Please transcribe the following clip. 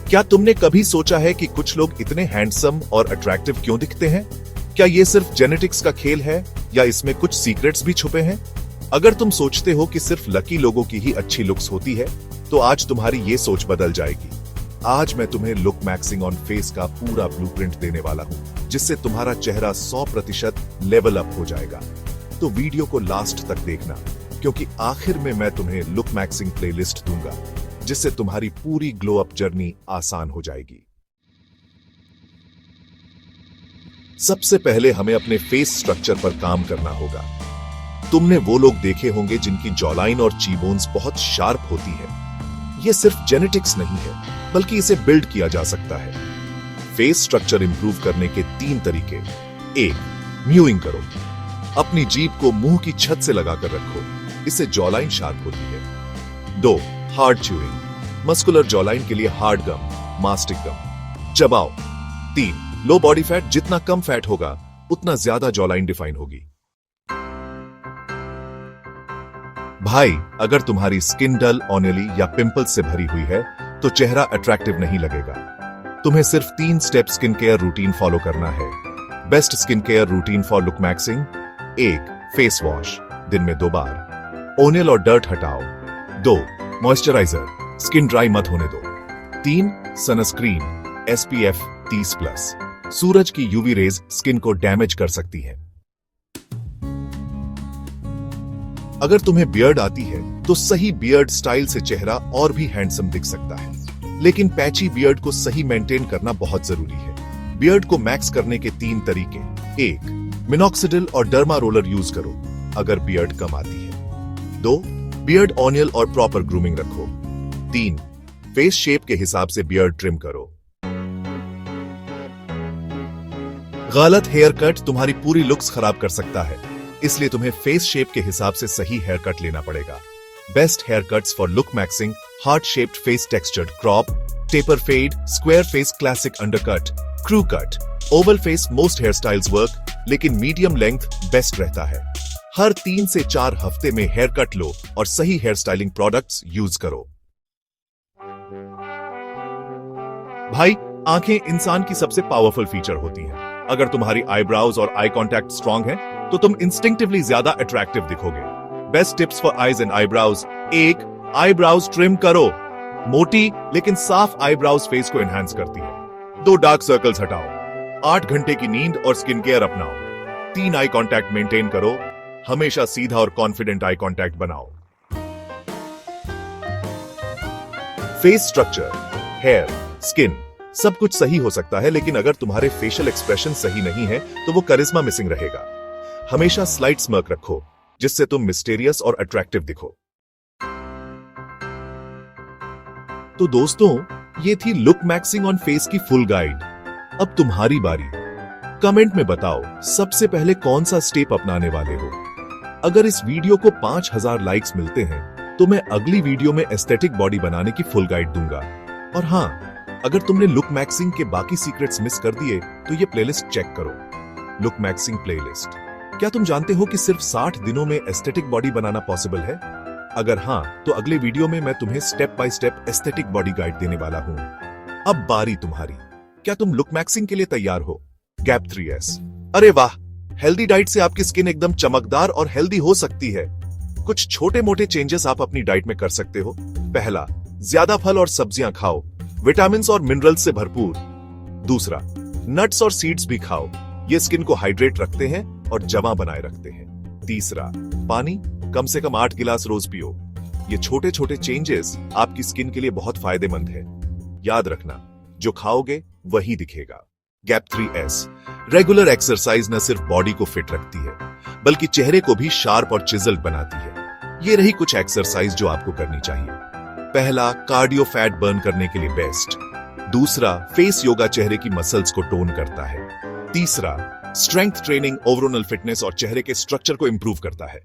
क्या तुमने कभी सोचा है कि कुछ लोग इतने हैंडसम और अट्रैक्टिव क्यों दिखते हैं? क्या ये सिर्फ जेनेटिक्स का खेल है या इसमें कुछ सीक्रेट्स भी छुपे हैं? अगर तुम सोचते हो कि सिर्फ लकी लोगों की ही अच्छी लुक्स होती है, तो आज तुम्हारी ये सोच बदल जाएगी। आज मैं तुम्हें लुक मैक्सिंग ऑन फेस का पूरा ब्लूप्रिंट देने वाला हूं, जिससे तुम्हारा चेहरा 100% लेवल अप हो जाएगा। तो वीडियो को लास्ट तक देखना, क्योंकि आखिर में मैं तुम्हें लुक मैक्सिंग प्लेलिस्ट दूंगा, जिससे तुम्हारी पूरी ग्लो अप जर्नी आसान हो जाएगी। सबसे पहले हमें अपने फेस स्ट्रक्चर पर काम करना होगा। तुमने वो लोग देखे होंगे जिनकी जॉलाइन और चीबोन्स बहुत शार्प होती है। यह सिर्फ जेनेटिक्स नहीं है, बल्कि इसे बिल्ड किया जा सकता है। फेस स्ट्रक्चर इंप्रूव करने के 3 तरीके। 1. म्यूइंग करो। अपनी जीभ को मुंह की छत से लगाकर रखो, इससे जॉलाइन शार्प होती है। 2. Hard chewing. मस्कुलर जॉलाइन के लिए हार्ड गम, मास्टिक गम चबाओ। 3. लो बॉडी फैट। जितना कम फैट होगा, उतना ज्यादा जॉलाइन डिफाइन होगी। भाई, अगर तुम्हारी स्किन डल, ऑयली या पिंपल्स से भरी हुई है, तो चेहरा अट्रैक्टिव नहीं लगेगा। तुम्हें सिर्फ 3 step skin care routine follow करना है। Best skin care routine for look maxing. 1. Face wash, दिन में 2 बार। ओनियल और डर्ट हटाओ। 2. मॉइस्चराइजर, स्किन ड्राई मत होने दो। 3. Sunscreen, SPF 30+। सूरज की यूवी रेज स्किन को डैमेज कर सकती है। अगर तुम्हें बियर्ड आती है, तो सही बियर्ड स्टाइल से चेहरा और भी हैंडसम दिख सकता है। लेकिन पैची बियर्ड को सही मेंटेन करना बहुत जरूरी है। बियर्ड को मैक्स करने के 3 तरीके। 1. मिनॉक्सिडिल और डर्मा रोलर यूज करो, अगर बियर्ड कम आती है। 2. बियर्ड ऑनियल और प्रॉपर ग्रूमिंग रखो। 3. फेस शेप के हिसाब से बियर्ड ट्रिम करो। गलत हेयर कट तुम्हारी पूरी लुक्स खराब कर सकता है, इसलिए तुम्हें फेस शेप के हिसाब से सही हेयर कट लेना पड़ेगा। Best hair cuts for look maxing: heart shaped face textured crop, taper fade, square face classic undercut, crew cut. Oval face most hair styles work, लेकिन मीडियम लेंथ बेस्ट रहता है। हर 3 से 4 हफ्ते में हेयर कट लो और सही हेयर स्टाइलिंग प्रोडक्ट्स यूज करो। भाई, आंखें इंसान की सबसे पावरफुल फीचर होती हैं। अगर तुम्हारी आईब्राउज और आई कांटेक्ट स्ट्रांग है, तो तुम इंस्टिंक्टिवली ज्यादा अट्रैक्टिव दिखोगे। Best tips for eyes and eyebrows. 1. Eyebrows trim करो। मोटी लेकिन साफ आईब्राउज फेस को एनहांस करती है। 2. डार्क सर्कल्स हटाओ। 8 घंटे की नींद और स्किन केयर अपनाओ। 3. आई कांटेक्ट मेंटेन करो। हमेशा सीधा और कॉन्फिडेंट आई कांटेक्ट बनाओ। फेस स्ट्रक्चर, हेयर, स्किन सब कुछ सही हो सकता है, लेकिन अगर तुम्हारे फेशियल एक्सप्रेशन सही नहीं है, तो वो करिश्मा मिसिंग रहेगा। हमेशा स्लाइट स्mirk रखो, जिससे तुम मिस्टेरियस और अट्रैक्टिव दिखो। तो दोस्तों, ये थी लुक मैक्सिंग ऑन फेस की फुल गाइड। अब तुम्हारी बारी। कमेंट में बताओ, सबसे पहले कौन सा स्टेप अपनाने वाले हो। अगर इस वीडियो को 5000 लाइक्स मिलते हैं, तो मैं अगली वीडियो में एस्थेटिक बॉडी बनाने की फुल गाइड दूंगा। और हाँ, अगर तुमने लुक मैक्सिंग के बाकी सीक्रेट्स मिस कर दिए, तो ये प्लेलिस्ट चेक करो, लुक मैक्सिंग प्लेलिस्ट। क्या तुम जानते हो कि सिर्फ 60 दिनों में एस्थेटिक बॉडी बनाना पॉसिबल है? अगर हाँ, तो अगले वीडियो में मैं तुम्हें step by step aesthetic body guide देने वाला हूं। अब बारी तुम्हारी। क्या तुम लुक मैक्सिंग के लिए तैयार हो? Gap 3S। अरे वाह, हेल्दी डाइट से आपकी स्किन एकदम चमकदार और हेल्दी हो सकती है। कुछ छोटे मोटे चेंजेस आप अपनी डाइट में कर सकते हो। पहला, ज्यादा फल और सब्जियां खाओ, विटामिन और मिनरल्स से भरपूर। दूसरा, नट्स और सीड्स भी खाओ, ये स्किन को हाइड्रेट रखते हैं और जमा बनाए रखते हैं। तीसरा, पानी कम से कम 8 गिलास रोज पियो। ये छोटे छोटे चेंजेस आपकी स्किन के लिए बहुत फायदेमंद है। याद रखना, जो खाओगे वही दिखेगा। Gap 3S। रेगुलर एक्सरसाइज न सिर्फ बॉडी को फिट रखती है, बल्कि चेहरे को भी शार्प और चिजल्ड बनाती है। ये रही कुछ एक्सरसाइज जो आपको करनी चाहिए। पहला, कार्डियो फैट बर्न करने के लिए बेस्ट। दूसरा, फेस योगा चेहरे की मसल्स को टोन करता है। तीसरा, स्ट्रेंथ ट्रेनिंग ओवरऑल फिटनेस और चेहरे के स्ट्रक्चर को इंप्रूव करता है।